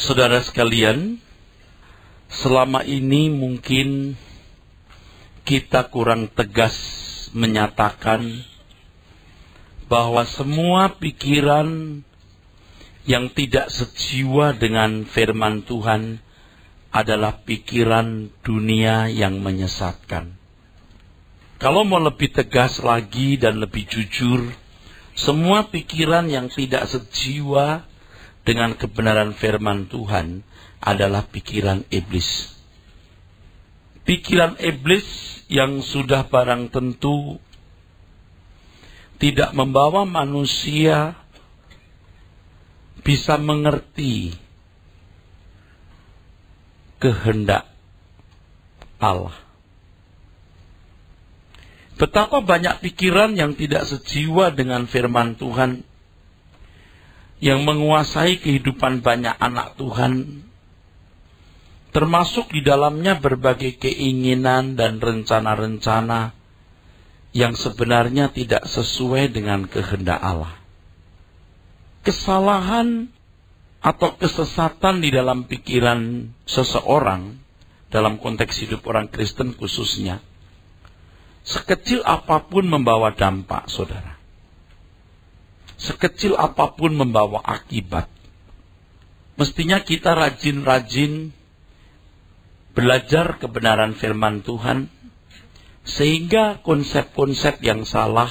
Saudara sekalian, selama ini mungkin kita kurang tegas menyatakan bahwa semua pikiran yang tidak sejiwa dengan firman Tuhan adalah pikiran dunia yang menyesatkan. Kalau mau lebih tegas lagi dan lebih jujur, semua pikiran yang tidak sejiwa dengan kebenaran firman Tuhan adalah pikiran iblis. Pikiran iblis yang sudah barang tentu tidak membawa manusia bisa mengerti kehendak Allah. Betapa banyak pikiran yang tidak sejiwa dengan firman Tuhan yang menguasai kehidupan banyak anak Tuhan, termasuk di dalamnya berbagai keinginan dan rencana-rencana yang sebenarnya tidak sesuai dengan kehendak Allah. Kesalahan atau kesesatan di dalam pikiran seseorang, dalam konteks hidup orang Kristen khususnya, sekecil apapun membawa dampak, saudara. Sekecil apapun membawa akibat. Mestinya kita rajin-rajin belajar kebenaran firman Tuhan, sehingga konsep-konsep yang salah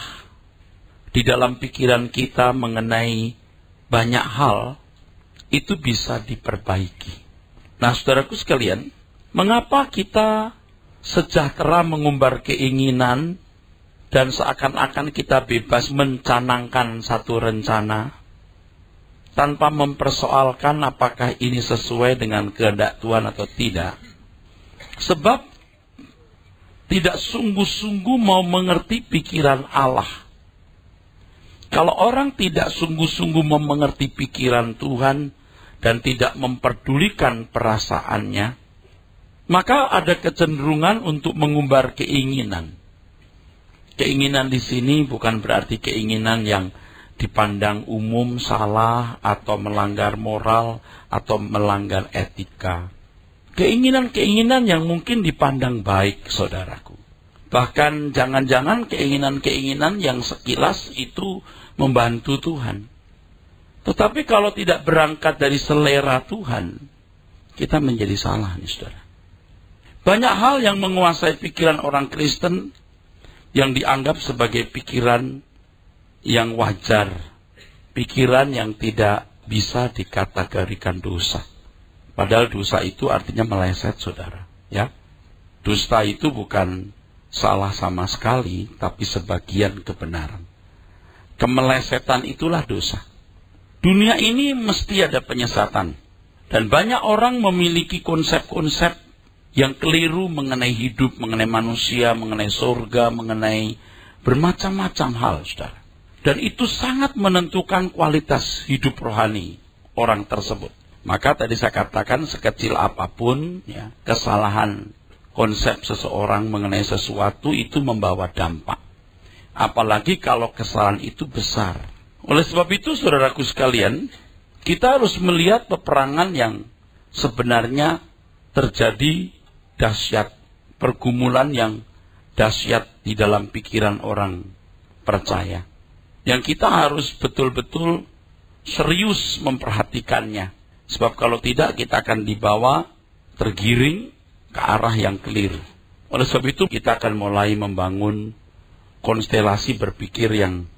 di dalam pikiran kita mengenai banyak hal itu bisa diperbaiki. Nah, saudaraku sekalian, mengapa kita sejahtera mengumbar keinginan dan seakan-akan kita bebas mencanangkan satu rencana tanpa mempersoalkan apakah ini sesuai dengan kehendak Tuhan atau tidak? Sebab tidak sungguh-sungguh mau mengerti pikiran Allah. Kalau orang tidak sungguh-sungguh mau mengerti pikiran Tuhan dan tidak memperdulikan perasaannya, maka ada kecenderungan untuk mengumbar keinginan. Keinginan di sini bukan berarti keinginan yang dipandang umum salah atau melanggar moral atau melanggar etika. Keinginan-keinginan yang mungkin dipandang baik, saudaraku. Bahkan jangan-jangan keinginan-keinginan yang sekilas itu membantu Tuhan. Tetapi kalau tidak berangkat dari selera Tuhan, kita menjadi salah nih, saudara. Banyak hal yang menguasai pikiran orang Kristen yang dianggap sebagai pikiran yang wajar, pikiran yang tidak bisa dikategorikan dosa. Padahal dosa itu artinya meleset, saudara. Ya, dusta itu bukan salah sama sekali, tapi sebagian kebenaran. Kemelesetan itulah dosa. Dunia ini mesti ada penyesatan, dan banyak orang memiliki konsep-konsep yang keliru mengenai hidup, mengenai manusia, mengenai surga, mengenai bermacam-macam hal, saudara. Dan itu sangat menentukan kualitas hidup rohani orang tersebut. Maka tadi saya katakan sekecil apapun ya, kesalahan konsep seseorang mengenai sesuatu itu membawa dampak. Apalagi kalau kesalahan itu besar. Oleh sebab itu, saudaraku sekalian, kita harus melihat peperangan yang sebenarnya terjadi dahsyat, pergumulan yang dahsyat di dalam pikiran orang percaya. Yang kita harus betul-betul serius memperhatikannya. Sebab kalau tidak, kita akan dibawa tergiring ke arah yang keliru. Oleh sebab itu, kita akan mulai membangun konstelasi berpikir yang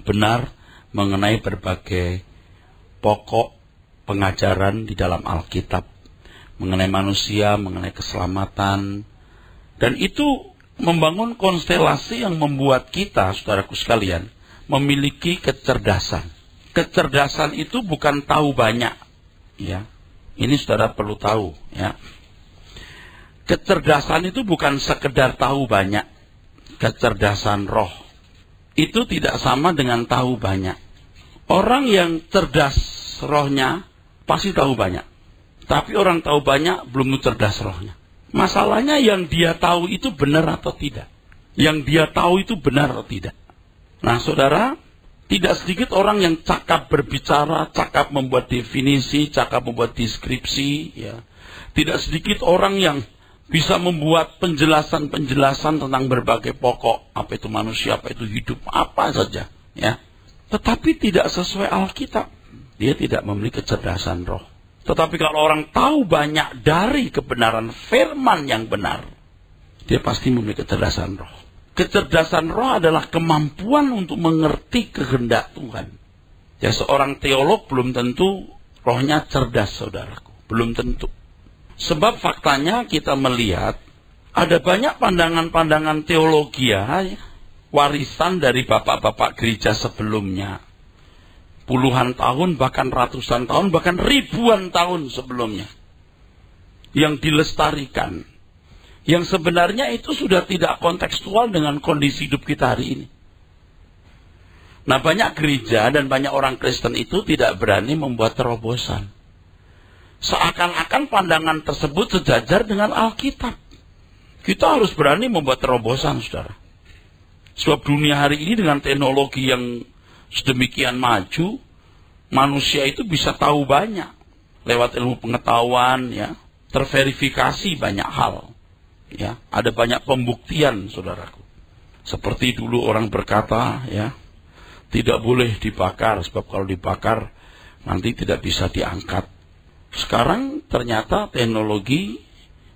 benar mengenai berbagai pokok pengajaran di dalam Alkitab. Mengenai manusia, mengenai keselamatan. Dan itu membangun konstelasi yang membuat kita, saudaraku sekalian, memiliki kecerdasan. Kecerdasan itu bukan tahu banyak. Ya, ini saudara perlu tahu. Ya, kecerdasan itu bukan sekedar tahu banyak. Kecerdasan roh itu tidak sama dengan tahu banyak. Orang yang cerdas rohnya pasti tahu banyak. Tapi orang tahu banyak belum cerdas rohnya. Masalahnya yang dia tahu itu benar atau tidak. Yang dia tahu itu benar atau tidak. Nah, saudara, Tidak sedikit orang yang cakap berbicara, cakap membuat definisi, cakap membuat deskripsi, ya. Tidak sedikit orang yang bisa membuat penjelasan-penjelasan tentang berbagai pokok, apa itu manusia, apa itu hidup, apa saja, ya. Tetapi tidak sesuai Alkitab. Dia tidak memiliki kecerdasan roh. Tetapi kalau orang tahu banyak dari kebenaran firman yang benar, dia pasti memiliki kecerdasan roh. Kecerdasan roh adalah kemampuan untuk mengerti kehendak Tuhan. Ya, seorang teolog belum tentu rohnya cerdas, saudaraku. Belum tentu. Sebab faktanya kita melihat ada banyak pandangan-pandangan teologi ya, warisan dari bapak-bapak gereja sebelumnya. Puluhan tahun, bahkan ratusan tahun, bahkan ribuan tahun sebelumnya. Yang dilestarikan. Yang sebenarnya itu sudah tidak kontekstual dengan kondisi hidup kita hari ini. Nah, banyak gereja dan banyak orang Kristen itu tidak berani membuat terobosan. Seakan-akan pandangan tersebut sejajar dengan Alkitab. Kita harus berani membuat terobosan, saudara. Sebab dunia hari ini dengan teknologi yang sedemikian maju, manusia itu bisa tahu banyak. Lewat ilmu pengetahuan, ya, terverifikasi banyak hal. Ya, ada banyak pembuktian, saudaraku. Seperti dulu orang berkata, ya, tidak boleh dibakar, sebab kalau dibakar nanti tidak bisa diangkat. Sekarang ternyata teknologi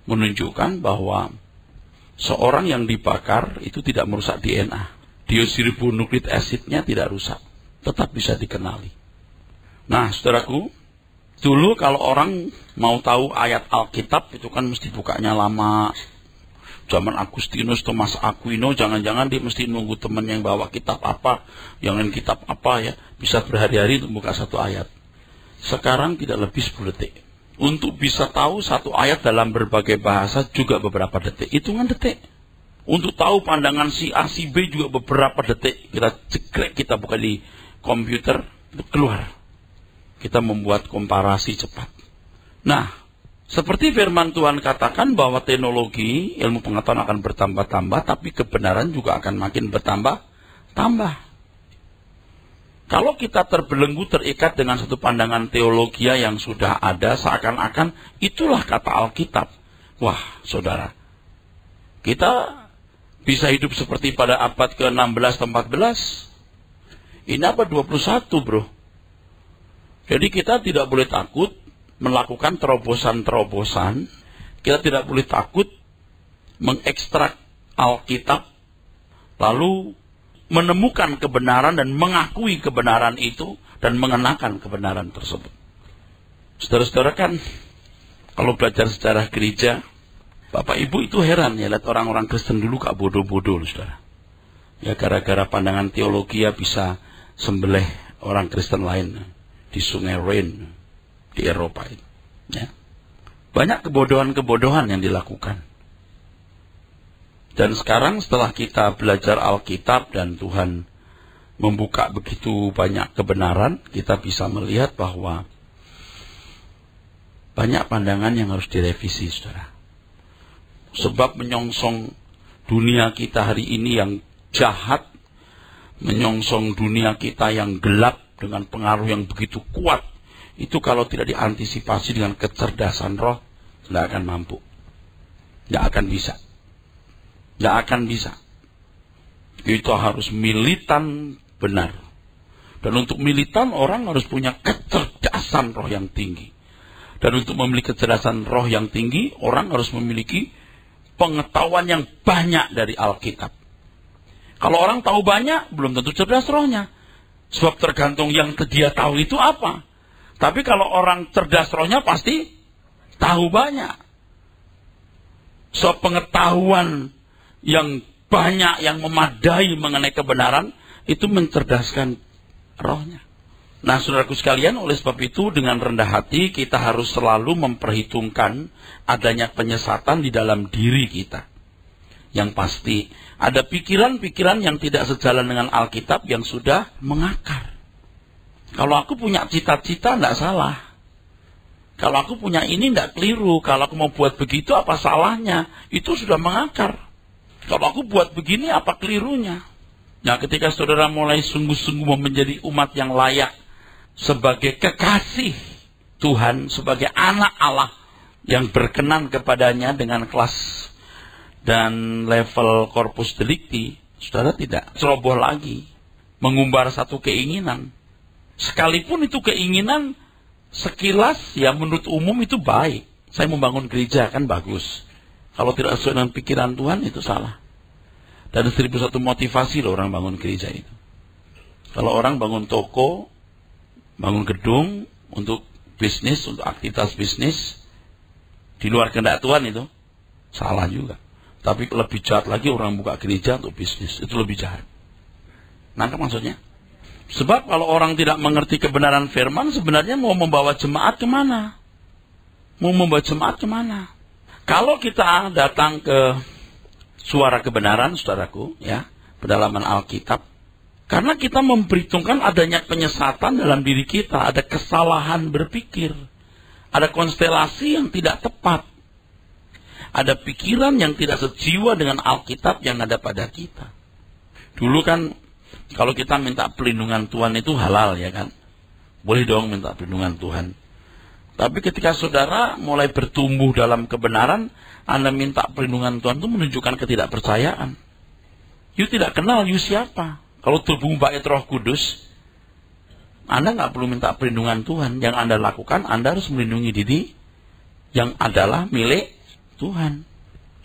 menunjukkan bahwa seorang yang dibakar itu tidak merusak DNA. Deoxyribonucleic acidnya tidak rusak, tetap bisa dikenali. Nah, saudaraku, dulu kalau orang mau tahu ayat Alkitab itu kan mesti bukanya lama. Zaman Agustinus, Thomas Aquino, jangan-jangan dia mesti nunggu teman yang bawa kitab apa, yang lain kitab apa, ya, bisa berhari-hari untuk buka satu ayat. Sekarang tidak lebih 10 detik. Untuk bisa tahu satu ayat dalam berbagai bahasa juga beberapa detik. Hitungan detik. Untuk tahu pandangan si A, si B juga beberapa detik. Kita cekrek, kita buka di komputer, keluar. Kita membuat komparasi cepat. Nah, seperti firman Tuhan katakan bahwa teknologi, ilmu pengetahuan akan bertambah-tambah, tapi kebenaran juga akan makin bertambah-tambah. Kalau kita terbelenggu, terikat dengan satu pandangan teologi yang sudah ada, seakan-akan itulah kata Alkitab. Wah, saudara, kita bisa hidup seperti pada abad ke-16 atau 14. Ini abad 21, bro. Jadi kita tidak boleh takut melakukan terobosan-terobosan. Kita tidak boleh takut mengekstrak Alkitab, lalu menemukan kebenaran dan mengakui kebenaran itu dan mengenakan kebenaran tersebut. Saudara-saudara kan, kalau belajar sejarah gereja, Bapak Ibu itu heran ya, lihat orang-orang Kristen dulu gak bodoh-bodoh, saudara. Ya, gara-gara pandangan teologi ya bisa sembelih orang Kristen lain di sungai Rhine di Eropa itu, ya. Banyak kebodohan-kebodohan yang dilakukan. Dan sekarang setelah kita belajar Alkitab dan Tuhan membuka begitu banyak kebenaran, kita bisa melihat bahwa banyak pandangan yang harus direvisi, saudara. Sebab menyongsong dunia kita hari ini yang jahat, menyongsong dunia kita yang gelap dengan pengaruh yang begitu kuat, itu kalau tidak diantisipasi dengan kecerdasan roh, tidak akan mampu. Tidak akan bisa. Tidak akan bisa. Itu harus militan benar. Dan untuk militan, orang harus punya kecerdasan roh yang tinggi. Dan untuk memiliki kecerdasan roh yang tinggi, orang harus memiliki pengetahuan yang banyak dari Alkitab. Kalau orang tahu banyak, belum tentu cerdas rohnya. Sebab tergantung yang dia tahu itu apa. Tapi kalau orang cerdas rohnya pasti tahu banyak. So, pengetahuan yang banyak, yang memadai mengenai kebenaran, itu mencerdaskan rohnya. Nah, saudaraku sekalian, oleh sebab itu dengan rendah hati kita harus selalu memperhitungkan adanya penyesatan di dalam diri kita. Yang pasti, ada pikiran-pikiran yang tidak sejalan dengan Alkitab yang sudah mengakar. Kalau aku punya cita-cita, tidak salah. Kalau aku punya ini, tidak keliru. Kalau aku mau buat begitu, apa salahnya? Itu sudah mengakar. Kalau aku buat begini, apa kelirunya? Nah, ketika saudara mulai sungguh-sungguh menjadi umat yang layak sebagai kekasih Tuhan, sebagai anak Allah yang berkenan kepadanya dengan kelas dan level corpus delicti, saudara tidak ceroboh lagi mengumbar satu keinginan. Sekalipun itu keinginan sekilas ya menurut umum itu baik. Saya membangun gereja kan bagus. Kalau tidak sesuai dengan pikiran Tuhan itu salah. Dan 1001 motivasi loh orang bangun gereja itu. Kalau orang bangun toko, bangun gedung untuk bisnis, untuk aktivitas bisnis di luar kehendak Tuhan itu salah juga. Tapi lebih jahat lagi orang buka gereja untuk bisnis, itu lebih jahat. Nangkep maksudnya? Sebab kalau orang tidak mengerti kebenaran firman, sebenarnya mau membawa jemaat kemana? Mau membawa jemaat kemana? Kalau kita datang ke suara kebenaran, saudaraku, ya, pendalaman Alkitab, karena kita memperhitungkan adanya penyesatan dalam diri kita, ada kesalahan berpikir, ada konstelasi yang tidak tepat, ada pikiran yang tidak sejiwa dengan Alkitab yang ada pada kita. Dulu kan, kalau kita minta perlindungan Tuhan itu halal, ya kan? Boleh dong minta perlindungan Tuhan. Tapi ketika saudara mulai bertumbuh dalam kebenaran, Anda minta perlindungan Tuhan itu menunjukkan ketidakpercayaan. You tidak kenal, you siapa? Kalau tubuh bait Roh Kudus, Anda nggak perlu minta perlindungan Tuhan. Yang Anda lakukan, Anda harus melindungi diri yang adalah milik Tuhan.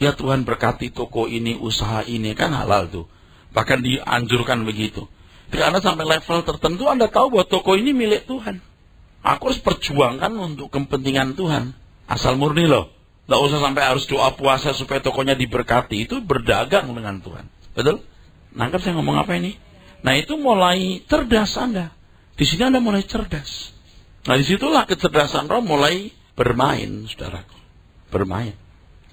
Ya Tuhan berkati toko ini, usaha ini, kan halal tuh. Bahkan dianjurkan begitu. Ketika Anda sampai level tertentu, Anda tahu bahwa toko ini milik Tuhan. Aku harus perjuangkan untuk kepentingan Tuhan. Asal murni loh. Nggak usah sampai harus doa puasa supaya tokonya diberkati. Itu berdagang dengan Tuhan. Betul? Nangkap saya ngomong apa ini? Nah itu mulai cerdas Anda. Di sini Anda mulai cerdas. Nah disitulah kecerdasan roh mulai bermain, saudaraku. Bermain.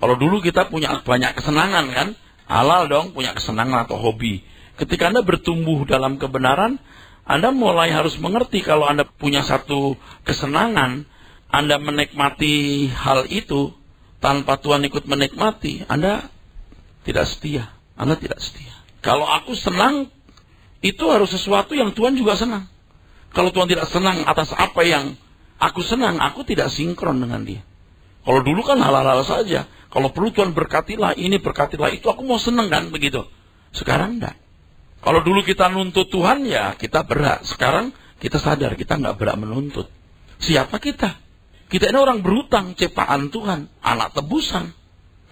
Kalau dulu kita punya banyak kesenangan kan? Halal dong punya kesenangan atau hobi. Ketika Anda bertumbuh dalam kebenaran, Anda mulai harus mengerti kalau Anda punya satu kesenangan, Anda menikmati hal itu, tanpa Tuhan ikut menikmati, Anda tidak setia. Anda tidak setia. Kalau aku senang, itu harus sesuatu yang Tuhan juga senang. Kalau Tuhan tidak senang atas apa yang aku senang, aku tidak sinkron dengan dia. Kalau dulu kan hal-hal saja. Kalau perlu Tuhan berkatilah ini, berkatilah itu, aku mau senang kan begitu. Sekarang enggak. Kalau dulu kita nuntut Tuhan, ya kita berhak. Sekarang kita sadar, kita nggak berhak menuntut. Siapa kita? Kita ini orang berhutang, ciptaan Tuhan, anak tebusan.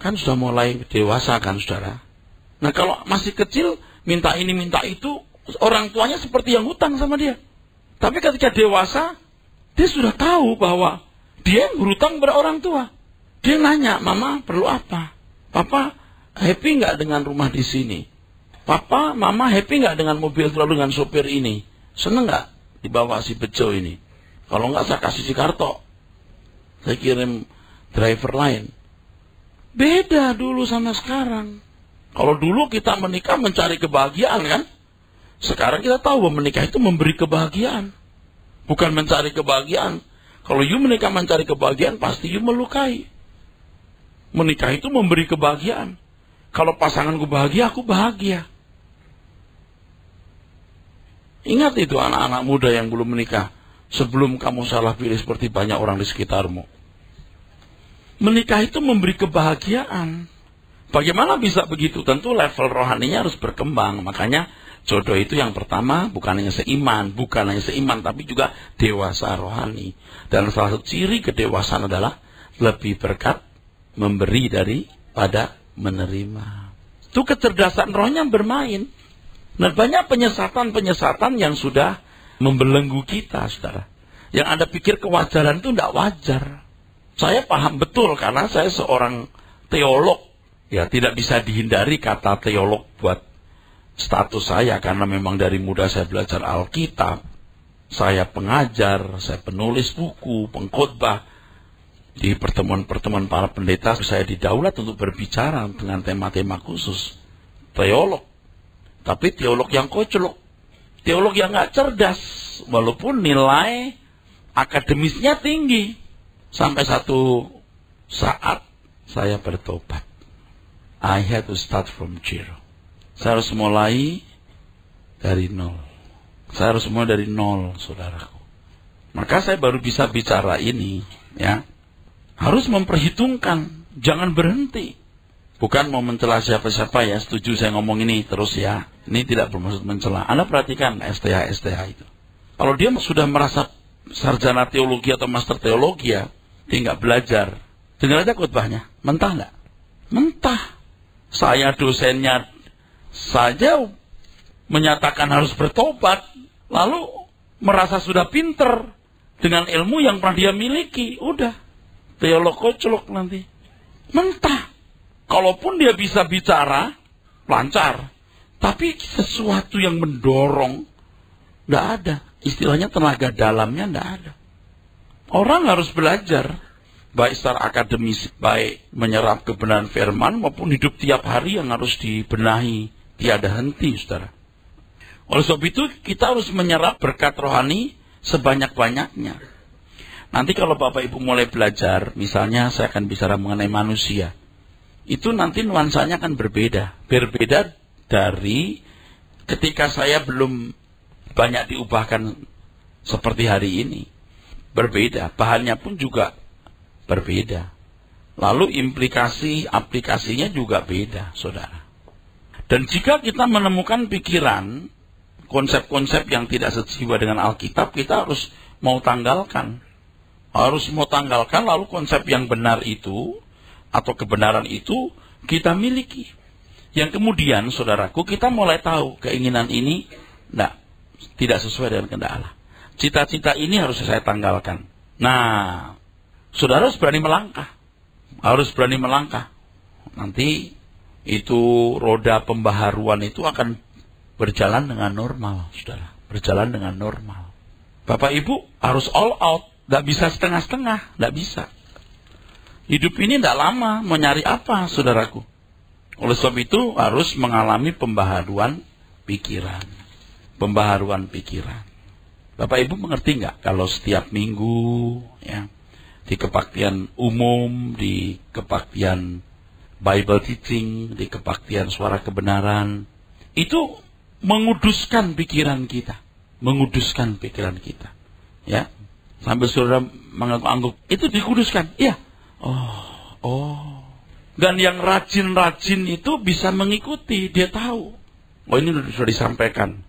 Kan sudah mulai dewasa kan saudara. Nah kalau masih kecil, minta ini, minta itu, orang tuanya seperti yang hutang sama dia. Tapi ketika dewasa, dia sudah tahu bahwa dia yang berhutang pada orang tua. Dia nanya, Mama perlu apa? Papa happy nggak dengan rumah di sini? Papa, Mama happy nggak dengan mobil terlalu dengan sopir ini? Seneng nggak dibawa si bejo ini? Kalau nggak saya kasih si kartu, saya kirim driver lain. Beda dulu sama sekarang. Kalau dulu kita menikah mencari kebahagiaan kan? Sekarang kita tahu bahwa menikah itu memberi kebahagiaan. Bukan mencari kebahagiaan. Kalau you menikah mencari kebahagiaan, pasti you melukai. Menikah itu memberi kebahagiaan. Kalau pasanganku bahagia, aku bahagia. Ingat itu anak-anak muda yang belum menikah. Sebelum kamu salah pilih seperti banyak orang di sekitarmu. Menikah itu memberi kebahagiaan. Bagaimana bisa begitu? Tentu level rohaninya harus berkembang. Makanya jodoh itu yang pertama bukan hanya seiman. Bukan hanya seiman tapi juga dewasa rohani. Dan salah satu ciri kedewasaan adalah lebih berkat memberi daripada menerima. Itu kecerdasan rohnya bermain. Nah banyak penyesatan-penyesatan yang sudah membelenggu kita, saudara. Yang Anda pikir kewajaran itu tidak wajar. Saya paham betul karena saya seorang teolog. Ya tidak bisa dihindari kata teolog buat status saya. Karena memang dari muda saya belajar Alkitab. Saya pengajar, saya penulis buku, pengkhotbah. Di pertemuan-pertemuan para pendeta saya didaulat untuk berbicara dengan tema-tema khusus. Teolog. Tapi teolog yang koclok. Teolog yang gak cerdas. Walaupun nilai akademisnya tinggi. Sampai satu saat saya bertobat. I had to start from zero. Saya harus mulai Dari nol. Saya harus mulai dari nol, saudaraku. Maka saya baru bisa bicara ini, ya. Harus memperhitungkan, jangan berhenti. Bukan mau mencela siapa-siapa ya, setuju saya ngomong ini terus ya. Ini tidak bermaksud mencela. Anda perhatikan STH itu. Kalau dia sudah merasa sarjana teologi atau master teologi ya, dia nggak belajar. Dengar aja khotbahnya, mentah nggak? Mentah. Saya dosennya saja menyatakan harus bertobat, lalu merasa sudah pinter dengan ilmu yang pernah dia miliki. Udah, teolog koclok nanti. Mentah. Kalaupun dia bisa bicara, lancar. Tapi sesuatu yang mendorong, tidak ada. Istilahnya tenaga dalamnya tidak ada. Orang harus belajar, baik secara akademis, baik menyerap kebenaran firman, maupun hidup tiap hari yang harus dibenahi. Tiada henti, saudara. Oleh sebab itu, kita harus menyerap berkat rohani sebanyak-banyaknya. Nanti kalau Bapak Ibu mulai belajar, misalnya saya akan bicara mengenai manusia. Itu nanti nuansanya akan berbeda. Berbeda dari ketika saya belum banyak diubahkan seperti hari ini. Berbeda. Bahannya pun juga berbeda. Lalu aplikasinya juga beda, saudara. Dan jika kita menemukan pikiran, konsep-konsep yang tidak sejiwa dengan Alkitab, kita harus mau tanggalkan. Harus mau tanggalkan, lalu konsep yang benar itu, atau kebenaran itu kita miliki. Yang kemudian, saudaraku, kita mulai tahu keinginan ini tidak sesuai dengan kehendak Allah. Cita-cita ini harus saya tanggalkan. Nah, saudara harus berani melangkah. Harus berani melangkah. Nanti itu roda pembaharuan itu akan berjalan dengan normal, saudara. Berjalan dengan normal. Bapak Ibu harus all out. Tidak bisa setengah-setengah. Tidak bisa. Hidup ini tidak lama, mau nyari apa, saudaraku? Oleh sebab itu harus mengalami pembaharuan pikiran. Pembaharuan pikiran. Bapak Ibu mengerti nggak kalau setiap minggu, ya, di kebaktian umum, di kebaktian Bible teaching, di kebaktian suara kebenaran, itu menguduskan pikiran kita. Menguduskan pikiran kita. Ya, sambil saudara mengangguk-angguk, itu dikuduskan. Iya. Oh. Dan yang rajin-rajin itu bisa mengikuti, dia tahu. Oh, ini sudah disampaikan.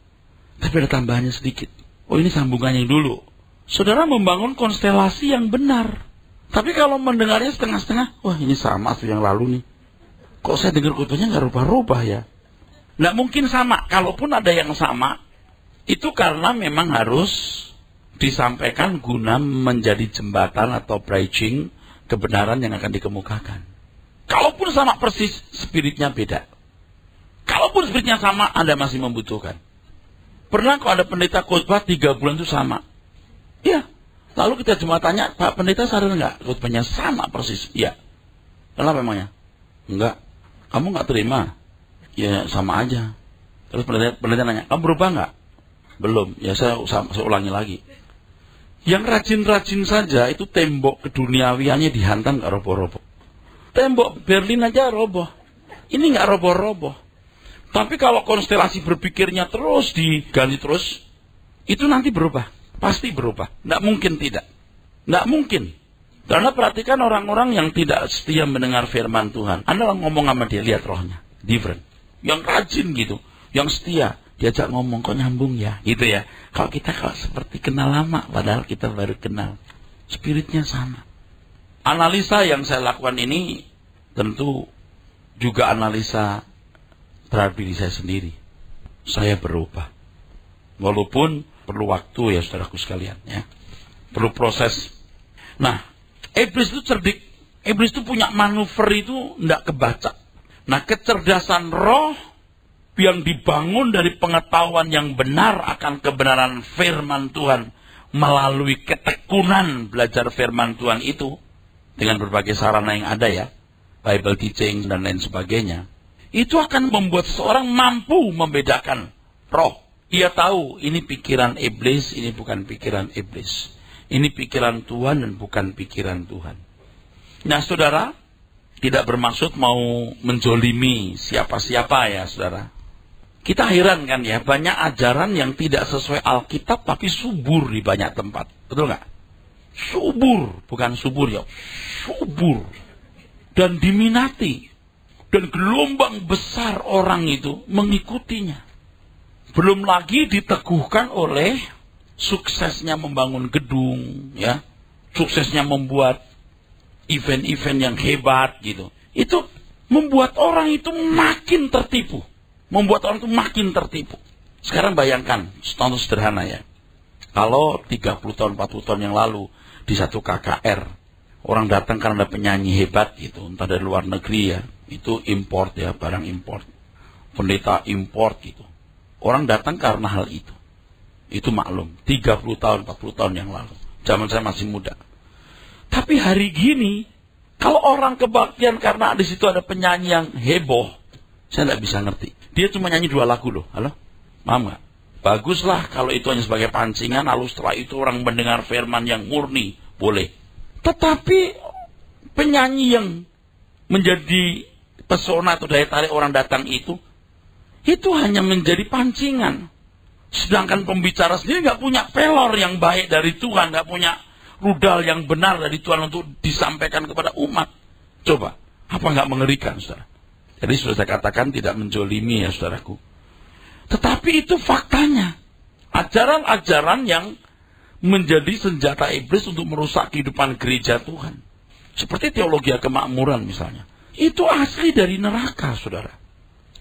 Tapi ada tambahannya sedikit. Oh, ini sambungannya dulu. Saudara membangun konstelasi yang benar. Tapi kalau mendengarnya setengah-setengah, wah ini sama tuh yang lalu nih. Kok saya dengar khotbahnya nggak rubah-rubah ya? Nggak mungkin sama. Kalaupun ada yang sama, itu karena memang harus disampaikan guna menjadi jembatan atau bridging kebenaran yang akan dikemukakan. Kalaupun sama persis, spiritnya beda. Kalaupun spiritnya sama, Anda masih membutuhkan. Pernah kok ada pendeta khotbah 3 bulan itu sama? Iya. Lalu kita cuma tanya, Pak Pendeta sadar nggak khotbahnya sama persis? Iya. Kenapa memangnya? Enggak. Kamu nggak terima? Ya sama aja. Terus pendeta nanya, kamu berubah nggak? Belum. Ya saya ulangi lagi. Yang rajin-rajin saja itu tembok keduniawiannya dihantam nggak roboh-roboh. Tembok Berlin aja roboh. Ini nggak roboh-roboh. Tapi kalau konstelasi berpikirnya terus diganti terus, itu nanti berubah. Pasti berubah. Nggak mungkin tidak. Nggak mungkin. Karena perhatikan orang-orang yang tidak setia mendengar firman Tuhan. Anda ngomong sama dia, lihat rohnya. Different. Yang rajin gitu. Yang setia. Diajak ngomong, kok nyambung ya? Gitu ya. Kalau kita seperti kenal lama, padahal kita baru kenal. Spiritnya sama. Analisa yang saya lakukan ini tentu juga analisa terhadap diri saya sendiri. Saya berubah. Walaupun perlu waktu ya saudaraku sekalian. Ya. Perlu proses. Nah, iblis itu cerdik. Iblis itu punya manuver itu tidak kebaca. Nah, kecerdasan roh yang dibangun dari pengetahuan yang benar akan kebenaran firman Tuhan melalui ketekunan belajar firman Tuhan itu dengan berbagai sarana yang ada ya, Bible teaching dan lain sebagainya, itu akan membuat seseorang mampu membedakan roh. Ia tahu ini pikiran iblis, ini bukan pikiran iblis. Ini pikiran Tuhan dan bukan pikiran Tuhan. Nah saudara, tidak bermaksud mau menjolimi siapa-siapa ya saudara. Kita heran kan ya, banyak ajaran yang tidak sesuai Alkitab tapi subur di banyak tempat. Betul nggak? Subur, bukan subur ya, subur. Dan diminati. Dan gelombang besar orang itu mengikutinya. Belum lagi diteguhkan oleh suksesnya membangun gedung, ya. Suksesnya membuat event-event yang hebat gitu. Itu membuat orang itu makin tertipu. Membuat orang itu makin tertipu. Sekarang bayangkan, contoh sederhana ya. Kalau 30 tahun, 40 tahun yang lalu, di satu KKR, orang datang karena ada penyanyi hebat gitu, entah dari luar negeri ya, itu import ya, barang import. Pendeta import gitu. Orang datang karena hal itu. Itu maklum, 30 tahun, 40 tahun yang lalu. Zaman saya masih muda. Tapi hari gini, kalau orang kebaktian karena di situ ada penyanyi yang heboh, saya tidak bisa ngerti. Dia cuma nyanyi 2 lagu loh. Halo? Paham nggak? Baguslah kalau itu hanya sebagai pancingan, lalu setelah itu orang mendengar firman yang murni, boleh. Tetapi penyanyi yang menjadi pesona atau daya tarik orang datang itu hanya menjadi pancingan. Sedangkan pembicara sendiri nggak punya pelor yang baik dari Tuhan, nggak punya rudal yang benar dari Tuhan untuk disampaikan kepada umat. Coba, apa nggak mengerikan, saudara? Jadi sudah saya katakan tidak menjolimi ya saudaraku. Tetapi itu faktanya. Ajaran-ajaran yang menjadi senjata iblis untuk merusak kehidupan gereja Tuhan. Seperti teologi kemakmuran misalnya. Itu asli dari neraka, saudara.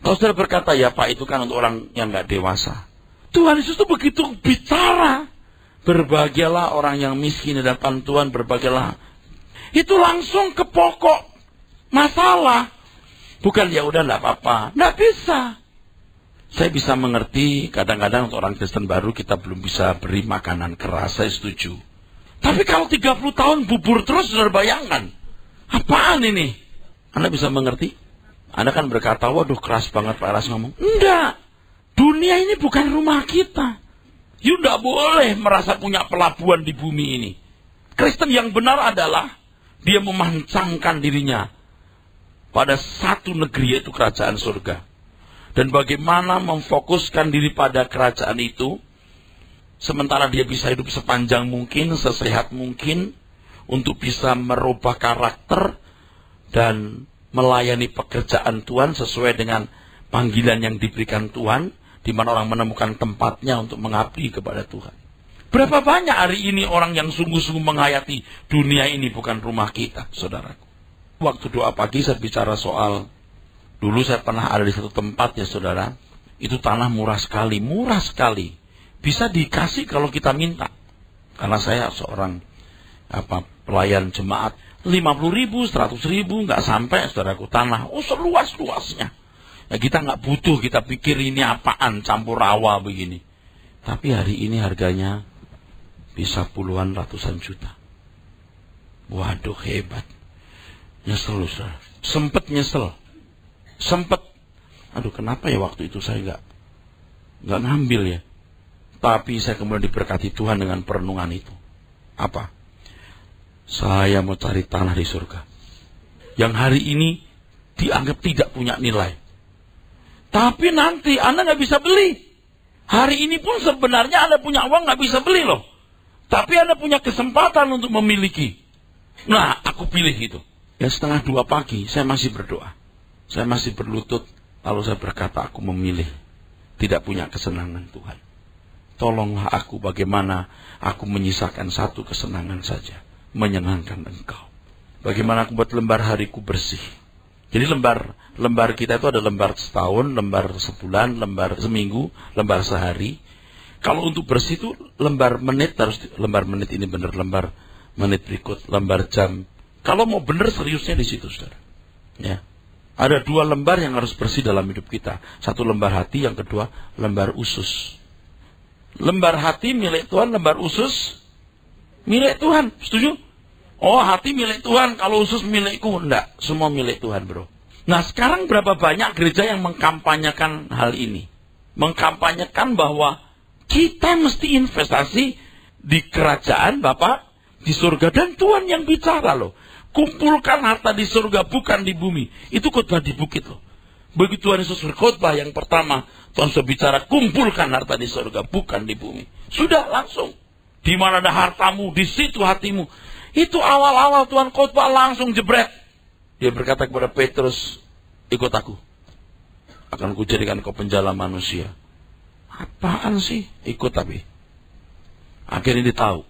Kalau saudara berkata, ya Pak, itu kan untuk orang yang nggak dewasa. Tuhan Yesus itu begitu bicara. Berbahagialah orang yang miskin di hadapan Tuhan, berbahagialah. Itu langsung ke pokok masalah. Bukan ya udah enggak apa-apa. Enggak bisa. Saya bisa mengerti kadang-kadang untuk orang Kristen baru kita belum bisa beri makanan keras, saya setuju. Tapi kalau 30 tahun bubur terus, saudara bayangkan. Apaan ini? Anda bisa mengerti? Anda kan berkata, waduh keras banget Pak Eras ngomong. Enggak. Dunia ini bukan rumah kita. You enggak boleh merasa punya pelabuhan di bumi ini. Kristen yang benar adalah dia memancangkan dirinya pada satu negeri, yaitu kerajaan surga. Dan bagaimana memfokuskan diri pada kerajaan itu, sementara dia bisa hidup sepanjang mungkin, sesehat mungkin, untuk bisa merubah karakter dan melayani pekerjaan Tuhan sesuai dengan panggilan yang diberikan Tuhan, di mana orang menemukan tempatnya untuk mengabdi kepada Tuhan. Berapa banyak hari ini orang yang sungguh-sungguh menghayati dunia ini bukan rumah kita, saudaraku. Waktu doa pagi saya bicara soal, dulu saya pernah ada di satu tempat ya saudara, itu tanah murah sekali, bisa dikasih kalau kita minta. Karena saya seorang pelayan jemaat, 50.000, 100.000 nggak sampai saudaraku tanah, seluas-luasnya. Ya kita nggak butuh, kita pikir ini apaan, campur rawa begini. Tapi hari ini harganya bisa puluhan ratusan juta. Waduh hebat. Nyesel, saudara. Sempet nyesel. Aduh kenapa ya waktu itu saya nggak ngambil ya. Tapi saya kemudian diberkati Tuhan dengan perenungan itu. Apa? Saya mau cari tanah di surga. Yang hari ini dianggap tidak punya nilai. Tapi nanti Anda nggak bisa beli. Hari ini pun sebenarnya Anda punya uang nggak bisa beli loh. Tapi Anda punya kesempatan untuk memiliki. Nah, aku pilih itu. Ya 1:30 pagi saya masih berdoa. Saya masih berlutut. Lalu saya berkata, aku memilih tidak punya kesenangan Tuhan. Tolonglah aku bagaimana aku menyisakan satu kesenangan saja. Menyenangkan Engkau. Bagaimana aku buat lembar hariku bersih. Jadi lembar kita itu ada lembar setahun, lembar sebulan, lembar seminggu, lembar sehari. Kalau untuk bersih itu lembar menit harus lembar menit ini benar, lembar menit berikut, lembar jam. Kalau mau benar seriusnya di situ, saudara. Ya. Ada 2 lembar yang harus bersih dalam hidup kita. 1 lembar hati, yang kedua lembar usus. Lembar hati milik Tuhan, lembar usus milik Tuhan. Setuju? Oh, hati milik Tuhan, kalau usus milikku. Enggak, semua milik Tuhan, bro. Nah, sekarang berapa banyak gereja yang mengkampanyekan hal ini? Mengkampanyekan bahwa kita mesti investasi di kerajaan Bapak, di surga. Dan Tuhan yang bicara loh. Kumpulkan harta di surga, bukan di bumi. Itu khotbah di bukit loh. Begitu Tuhan Yesus berkhotbah yang pertama, Tuhan sudah bicara, kumpulkan harta di surga, bukan di bumi. Sudah langsung. Di mana ada hartamu, di situ hatimu. Itu awal-awal Tuhan khotbah langsung jebret. Dia berkata kepada Petrus, ikut aku. Akan kujadikan kau penjala manusia. Apaan sih? Ikut tapi. Akhirnya dia tahu.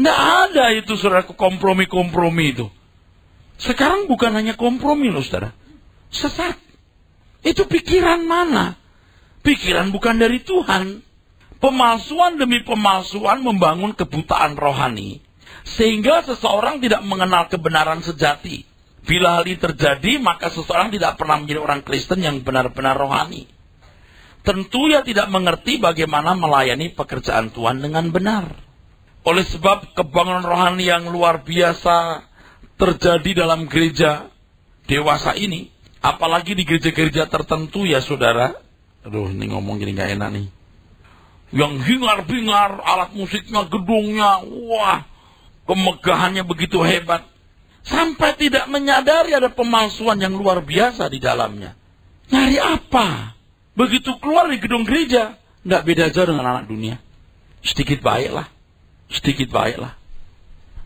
Nggak ada itu saudara, kompromi-kompromi itu. Sekarang bukan hanya kompromi loh saudara. Sesat. Itu pikiran mana? Pikiran bukan dari Tuhan. Pemalsuan demi pemalsuan membangun kebutaan rohani. Sehingga seseorang tidak mengenal kebenaran sejati. Bila hal ini terjadi, maka seseorang tidak pernah menjadi orang Kristen yang benar-benar rohani. Tentu ia tidak mengerti bagaimana melayani pekerjaan Tuhan dengan benar. Oleh sebab kebangunan rohani yang luar biasa terjadi dalam gereja dewasa ini, apalagi di gereja-gereja tertentu ya saudara. Aduh, ini ngomong gini gak enak nih. Yang hingar-bingar, alat musiknya, gedungnya, wah, kemegahannya begitu hebat. Sampai tidak menyadari ada pemalsuan yang luar biasa di dalamnya. Nyari apa? Begitu keluar di gedung gereja, nggak beda jauh dengan anak dunia. Sedikit baiklah. Sedikit baiklah.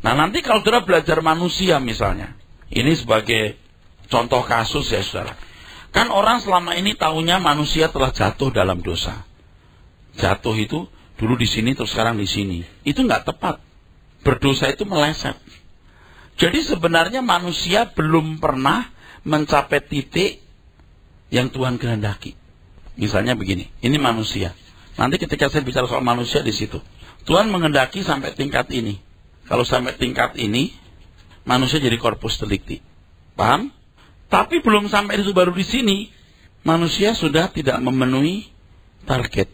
Nah nanti kalau saudara belajar manusia misalnya. Ini sebagai contoh kasus ya saudara. Kan orang selama ini tahunya manusia telah jatuh dalam dosa. Jatuh itu dulu di sini terus sekarang di sini. Itu nggak tepat. Berdosa itu meleset. Jadi sebenarnya manusia belum pernah mencapai titik yang Tuhan kehendaki. Misalnya begini, ini manusia. Nanti ketika saya bicara soal manusia di situ, Tuhan menghendaki sampai tingkat ini. Kalau sampai tingkat ini, manusia jadi corpus delicti. Paham? Tapi belum sampai itu baru di sini, manusia sudah tidak memenuhi target.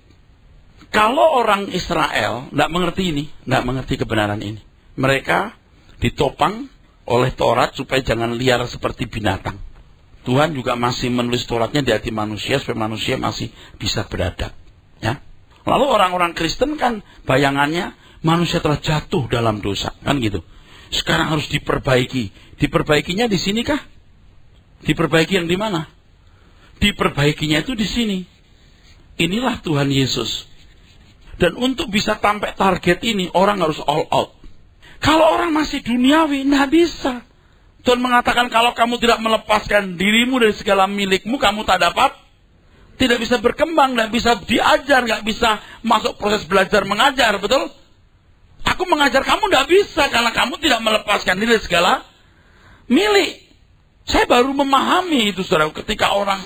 Kalau orang Israel tidak mengerti ini, tidak mengerti kebenaran ini, mereka ditopang oleh Taurat supaya jangan liar seperti binatang. Tuhan juga masih menulis Tauratnya di hati manusia supaya manusia masih bisa beradab. Ya. Lalu orang-orang Kristen kan bayangannya manusia telah jatuh dalam dosa, kan gitu. Sekarang harus diperbaiki. Diperbaikinya di sini kah? Diperbaiki yang di mana? Diperbaikinya itu di sini. Inilah Tuhan Yesus. Dan untuk bisa sampai target ini, orang harus all out. Kalau orang masih duniawi, nggak bisa. Tuhan mengatakan kalau kamu tidak melepaskan dirimu dari segala milikmu, kamu tak dapat, tidak bisa berkembang, nggak bisa diajar, nggak bisa masuk proses belajar mengajar, betul? Aku mengajar kamu nggak bisa karena kamu tidak melepaskan diri dari segala milik. Saya baru memahami itu saudara, ketika orang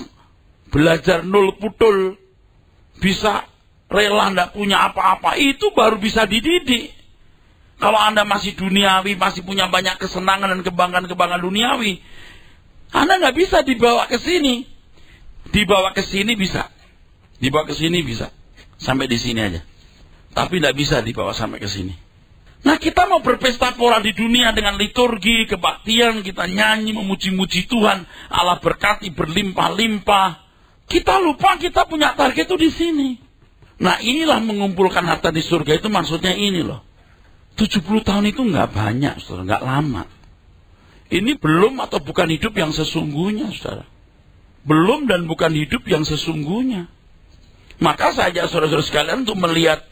belajar nol putul, bisa rela nggak punya apa-apa, itu baru bisa dididik. Kalau Anda masih duniawi, masih punya banyak kesenangan dan kebanggaan-kebanggaan duniawi, Anda nggak bisa dibawa ke sini. Dibawa ke sini bisa. Dibawa ke sini bisa. Sampai di sini aja. Tapi nggak bisa dibawa sampai ke sini. Nah kita mau berpesta pora di dunia dengan liturgi, kebaktian, kita nyanyi, memuji-muji Tuhan, Allah berkati berlimpah-limpah. Kita lupa kita punya target itu di sini. Nah inilah mengumpulkan harta di surga itu maksudnya ini loh. 70 tahun itu nggak banyak, saudara, nggak lama. Ini belum atau bukan hidup yang sesungguhnya, saudara. Belum dan bukan hidup yang sesungguhnya. Maka saya ajak saudara-saudara sekalian untuk melihat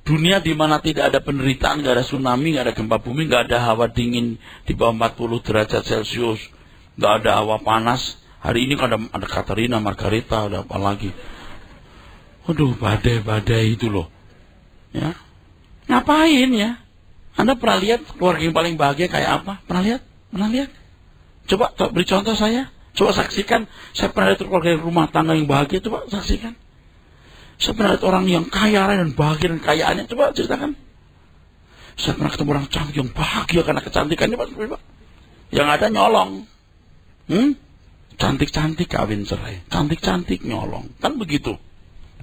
dunia di mana tidak ada penderitaan, nggak ada tsunami, nggak ada gempa bumi, nggak ada hawa dingin di bawah 40 derajat Celcius, nggak ada hawa panas. Hari ini kan ada Katarina, Margarita, ada apa lagi? Waduh, badai-badai itu loh. Ya, ngapain ya? Anda pernah lihat keluarga yang paling bahagia kayak apa? Pernah lihat? Pernah lihat? Coba beri contoh saya. Coba saksikan. Saya pernah lihat keluarga yang rumah tangga yang bahagia. Coba saksikan. Saya pernah lihat orang yang kaya dan bahagia dan kayaannya. Coba ceritakan. Saya pernah ketemu orang cantik yang bahagia karena kecantikannya, Pak. Yang ada nyolong. Cantik-cantik kawin cerai. Cantik-cantik nyolong. Kan begitu.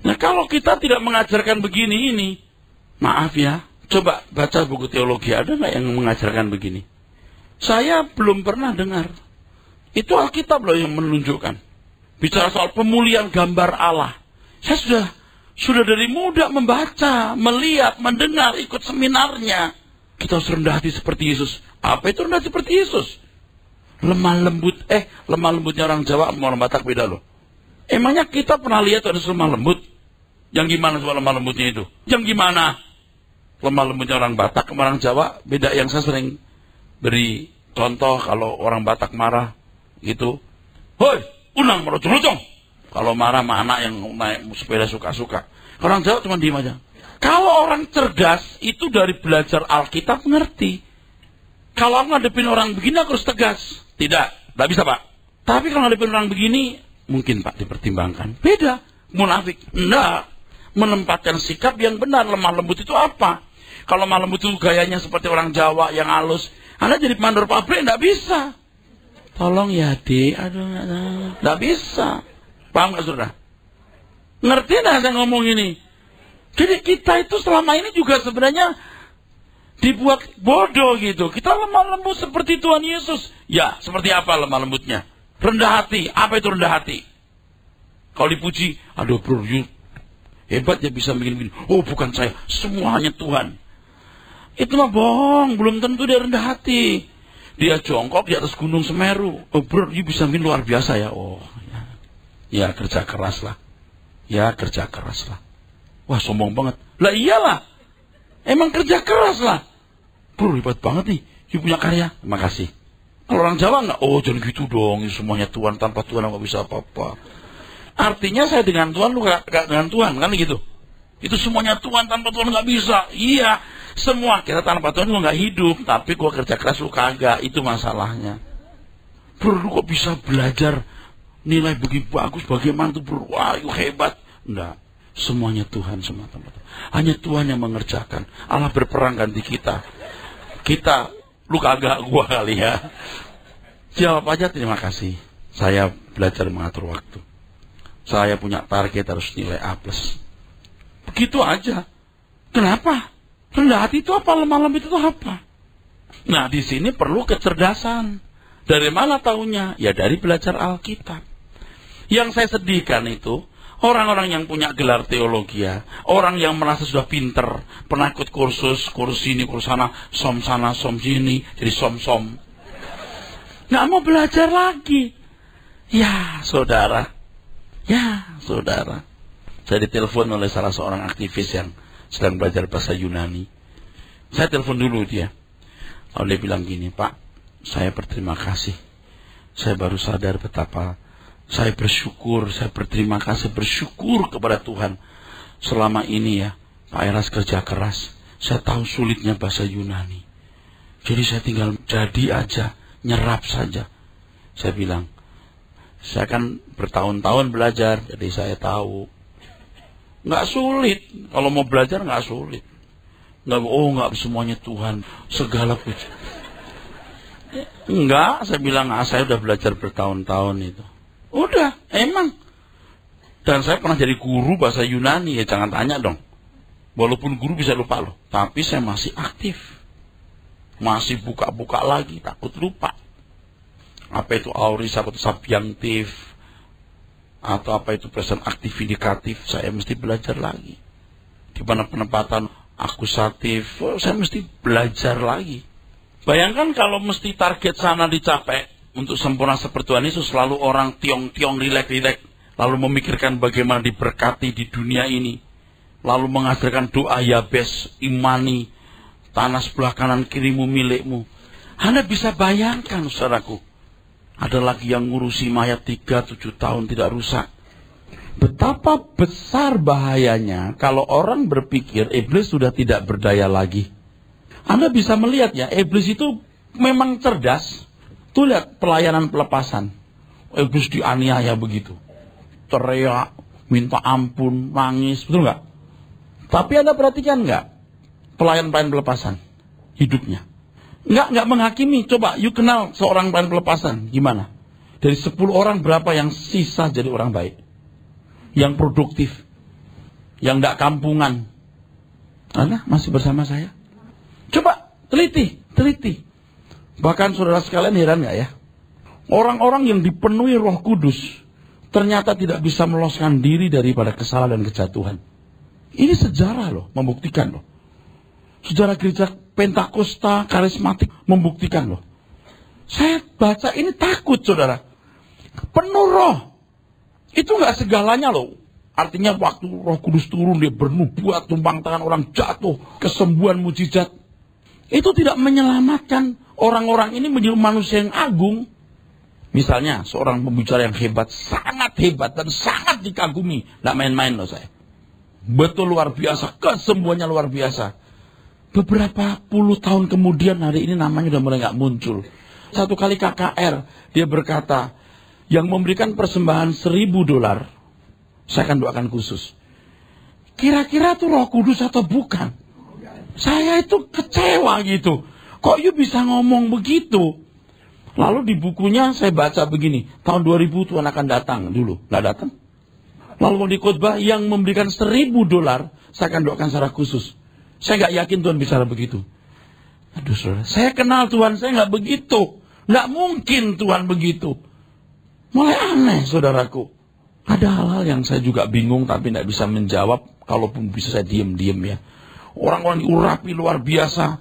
Nah kalau kita tidak mengajarkan begini ini, maaf ya, coba baca buku teologi, ada nggak yang mengajarkan begini? Saya belum pernah dengar. Itu Alkitab loh yang menunjukkan. Bicara soal pemulihan gambar Allah. Saya sudah dari muda membaca, melihat, mendengar, ikut seminarnya. Kita harus rendah hati seperti Yesus. Apa itu rendah hati seperti Yesus? Lemah lembutnya orang Jawa sama orang Batak beda loh. Emangnya kita pernah lihat ada lemah lembut? Yang gimana soal lemah lembutnya itu? Yang gimana? Lemah lembutnya orang Batak sama orang Jawa beda. Yang saya sering beri contoh kalau orang Batak marah gitu. Hoi, unang merocong-rocong. Kalau marah sama anak yang naik sepeda suka-suka. Orang Jawa cuma diem aja. Kalau orang cerdas itu dari belajar Alkitab ngerti. Kalau aku ngadepin orang begini aku harus tegas. Tidak bisa Pak. Tapi kalau ngadepin orang begini, mungkin Pak dipertimbangkan. Beda, munafik. Enggak. Menempatkan sikap yang benar. Lemah lembut itu apa? Kalau lemah lembut itu gayanya seperti orang Jawa yang halus. Anda jadi mandor pabrik, enggak bisa. Tolong ya Dik, aduh enggak bisa. Paham gak saudara? Ngerti enggak saya ngomong ini? Jadi kita itu selama ini juga sebenarnya dibuat bodoh gitu. Kita lemah lembut seperti Tuhan Yesus. Ya, seperti apa lemah lembutnya? Rendah hati. Apa itu rendah hati? Kalau dipuji, aduh bro, hebat ya bisa begini-begini. Oh bukan saya, semuanya Tuhan. Itu mah bohong, belum tentu dia rendah hati. Dia jongkok di atas gunung Semeru. Oh bro, you bisa begini luar biasa ya. Oh, ya kerja keras lah. Ya kerja keras lah. Wah sombong banget. Lah iyalah. Emang kerja keras lah. Bro hebat banget nih. You punya karya. Terima kasih. Kalau orang Jawa enggak. Oh jangan gitu dong. Semuanya Tuhan. Tanpa Tuhan enggak bisa apa-apa. Artinya saya dengan Tuhan, lu enggak dengan Tuhan. Kan gitu. Itu semuanya Tuhan. Tanpa Tuhan enggak bisa. Iya. Semua kita tanpa Tuhan lu enggak hidup. Tapi gua kerja keras lu kagak. Itu masalahnya. Bro lu kok bisa belajar nilai begitu bagus. Bagaimana tuh bro. Wah you hebat. Enggak. Semuanya Tuhan semata-mata. Hanya Tuhan yang mengerjakan. Allah berperang ganti kita. Kita, lu kagak, gua kali ya. Jawab aja terima kasih. Saya belajar mengatur waktu. Saya punya target harus nilai A+. Begitu aja. Kenapa? Rendah hati itu apa? Lemah lembut itu apa? Nah di sini perlu kecerdasan. Dari mana taunya? Ya dari belajar Alkitab. Yang saya sedihkan itu orang-orang yang punya gelar teologi, orang yang merasa sudah pinter, pernah ikut kursus ini, kursus sana, som sini, jadi som. Nggak mau belajar lagi. Ya, saudara. Saya ditelepon oleh salah seorang aktivis yang sedang belajar bahasa Yunani. Saya telepon dulu dia. Lalu dia bilang gini, Pak, saya berterima kasih. Saya baru sadar betapa saya bersyukur, saya berterima kasih, bersyukur kepada Tuhan. Selama ini ya, Pak Eras kerja keras. Saya tahu sulitnya bahasa Yunani. Jadi saya tinggal jadi aja, nyerap saja. Saya bilang, saya kan bertahun-tahun belajar, jadi saya tahu. Nggak sulit, kalau mau belajar nggak sulit. Nggak semuanya Tuhan, segala puji. Enggak, saya bilang, saya udah belajar bertahun-tahun itu. Udah, emang. Dan saya pernah jadi guru bahasa Yunani, ya jangan tanya dong. Walaupun guru bisa lupa loh. Tapi saya masih aktif. Masih buka-buka lagi, takut lupa. Apa itu aorist, apa itu subjunctive, atau apa itu present aktif indikatif, saya mesti belajar lagi. Di mana penempatan akusatif, saya mesti belajar lagi. Bayangkan kalau mesti target sana dicapai, untuk sempurna seperti Tuhan Yesus, selalu orang tiong-tiong, rilek-rilek, lalu memikirkan bagaimana diberkati di dunia ini, lalu mengajarkan doa Yabes, imani, tanah sebelah kanan kirimu milikmu. Anda bisa bayangkan, saudaraku, ada lagi yang ngurusi mayat 3-7 tahun tidak rusak. Betapa besar bahayanya kalau orang berpikir iblis sudah tidak berdaya lagi. Anda bisa melihat ya, iblis itu memang cerdas. Tuh lihat pelayanan pelepasan. Iblis dianiaya begitu. Teriak, minta ampun, nangis, betul nggak? Tapi Anda perhatikan nggak? Pelayan-pelayan pelepasan hidupnya. Nggak menghakimi. Coba, you kenal seorang pelayan pelepasan. Gimana? Dari 10 orang berapa yang sisa jadi orang baik? Yang produktif. Yang nggak kampungan. Anda masih bersama saya? Coba, teliti. Bahkan saudara sekalian heran gak ya? Orang-orang yang dipenuhi Roh Kudus ternyata tidak bisa meloloskan diri daripada kesalahan dan kejatuhan. Ini sejarah loh, membuktikan loh. Sejarah gereja Pentakosta karismatik membuktikan loh. Saya baca ini takut saudara. Penuh roh. Itu gak segalanya loh. Artinya waktu Roh Kudus turun, dia bernubuat, tumpang tangan orang jatuh, kesembuhan mujizat. Itu tidak menyelamatkan orang-orang ini menjadi manusia yang agung. Misalnya seorang pembicara yang hebat, sangat hebat dan sangat dikagumi. Tidak main-main loh saya. Betul luar biasa, kesembuhannya luar biasa. Beberapa puluh tahun kemudian hari ini namanya udah mulai gak muncul. Satu kali KKR, dia berkata, yang memberikan persembahan $1.000, saya akan doakan khusus. Kira-kira itu Roh Kudus atau bukan? Saya itu kecewa gitu. Kok you bisa ngomong begitu? Lalu di bukunya saya baca begini, tahun 2000 Tuhan akan datang dulu. Nggak datang. Lalu di khotbah yang memberikan $1.000, saya akan doakan secara khusus. Saya nggak yakin Tuhan bicara begitu. Aduh saudara, saya kenal Tuhan, saya nggak begitu. Nggak mungkin Tuhan begitu. Mulai aneh saudaraku. Ada hal-hal yang saya juga bingung tapi tidak bisa menjawab. Kalaupun bisa saya diem-diem ya. Orang-orang diurapi luar biasa.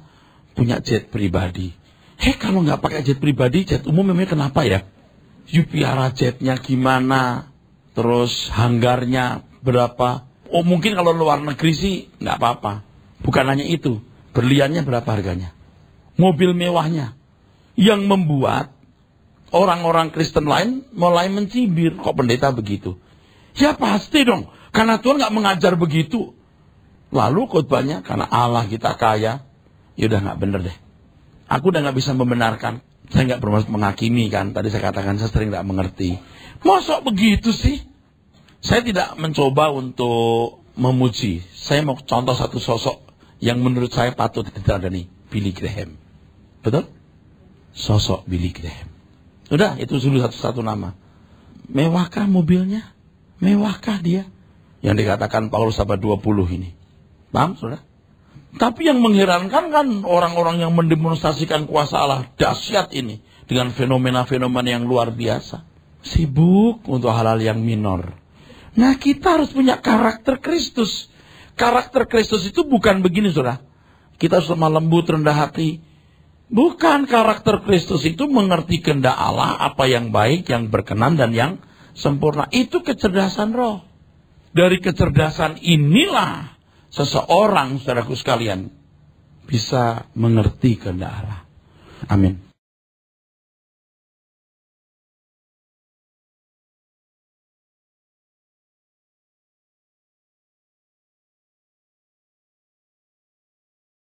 Punya jet pribadi. Kalau nggak pakai jet pribadi, jet umum memangnya kenapa ya? You piara jetnya gimana? Terus hanggarnya berapa? Oh mungkin kalau luar negeri sih nggak apa-apa. Bukan hanya itu. Berliannya berapa harganya? Mobil mewahnya. Yang membuat orang-orang Kristen lain mulai mencibir. Kok pendeta begitu? Ya pasti dong. Karena Tuhan gak mengajar begitu. Lalu khotbahnya, karena Allah kita kaya. Ya udah gak bener deh. Aku udah gak bisa membenarkan. Saya gak bermaksud menghakimi kan. Tadi saya katakan saya sering gak mengerti. Masa begitu sih? Saya tidak mencoba untuk memuji. Saya mau contoh satu sosok yang menurut saya patut diteladani. Billy Graham. Betul? Sosok Billy Graham. Udah, itu dulu satu-satu nama. Mewahkah mobilnya? Mewahkah dia? Yang dikatakan Paulus abad 20 ini. Paham, saudara? Tapi yang mengherankan kan orang-orang yang mendemonstrasikan kuasa Allah dahsyat ini. Dengan fenomena-fenomena yang luar biasa. Sibuk untuk hal-hal yang minor. Nah, kita harus punya karakter Kristus. Karakter Kristus itu bukan begini, saudara. Kita harus lemah lembut, rendah hati. Bukan, karakter Kristus itu mengerti kehendak Allah, apa yang baik, yang berkenan, dan yang sempurna. Itu kecerdasan roh. Dari kecerdasan inilah seseorang, saudaraku sekalian, bisa mengerti kehendak Allah. Amin.